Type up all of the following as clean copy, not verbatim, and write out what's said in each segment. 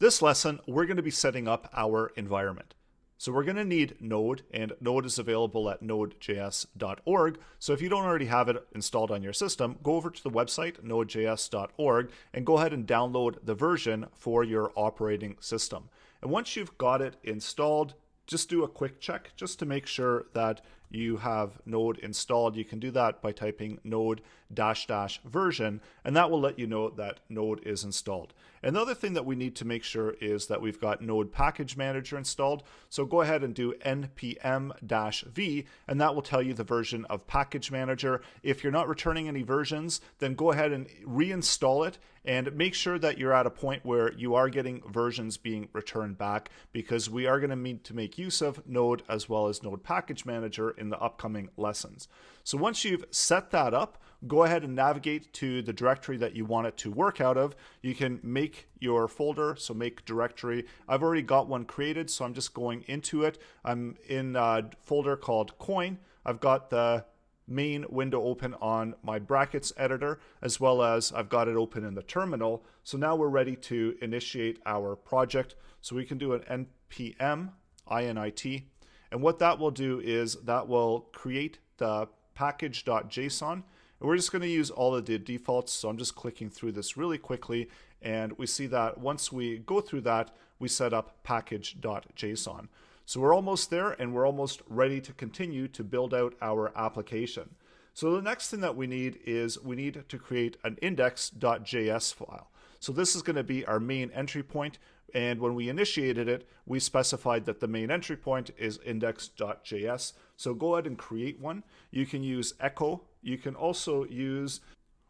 This lesson, we're going to be setting up our environment. So we're going to need Node, and Node is available at nodejs.org. So if you don't already have it installed on your system, go over to the website, nodejs.org, and go ahead and download the version for your operating system. And once you've got it installed, just do a quick check just to make sure that you have Node installed. You can do that by typing node -- version, and that will let you know that Node is installed. Another thing that we need to make sure is that we've got Node Package Manager installed. So go ahead and do npm-v, and that will tell you the version of Package Manager. If you're not returning any versions, then go ahead and reinstall it and make sure that you're at a point where you are getting versions being returned back, because we are going to need to make use of Node as well as Node Package Manager in the upcoming lessons. So once you've set that up, go ahead and navigate to the directory that you want it to work out of. You can make your folder, so make directory. I've already got one created, so I'm just going into it. I'm in a folder called coin. I've got the main window open on my brackets editor, as well as I've got it open in the terminal. So now we're ready to initiate our project. So we can do an npm init, and what that will do is that will create the package.json, and we're just going to use all of the defaults. So I'm just clicking through this really quickly, and we see that once we go through that, we set up package.json. So we're almost there, and we're almost ready to continue to build out our application. So the next thing that we need is we need to create an index.js file. So this is going to be our main entry point, and when we initiated it, we specified that the main entry point is index.js. So go ahead and create one. You can use echo. You can also use,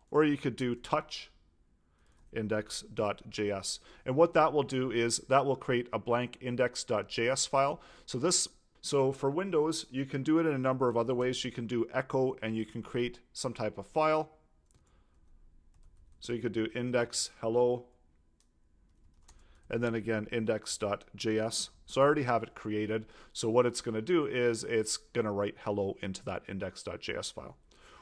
or you could do touch index.js. And what that will do is that will create a blank index.js file. So for Windows, you can do it in a number of other ways. You can do echo and you can create some type of file. So you could do index hello, and then again index.js. So I already have it created. So what it's going to do is it's going to write hello into that index.js file.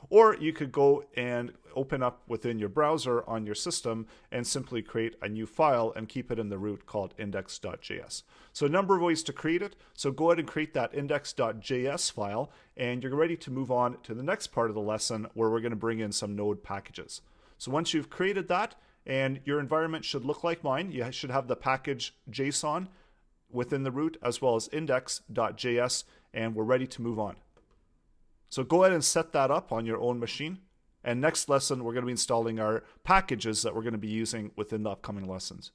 Or you could go and open up within your browser on your system and simply create a new file and keep it in the root called index.js. So a number of ways to create it. So go ahead and create that index.js file, and you're ready to move on to the next part of the lesson where we're going to bring in some Node packages. So once you've created that, and your environment should look like mine, you should have the package JSON within the root as well as index.js, and we're ready to move on. So go ahead and set that up on your own machine. And next lesson, we're going to be installing our packages that we're going to be using within the upcoming lessons.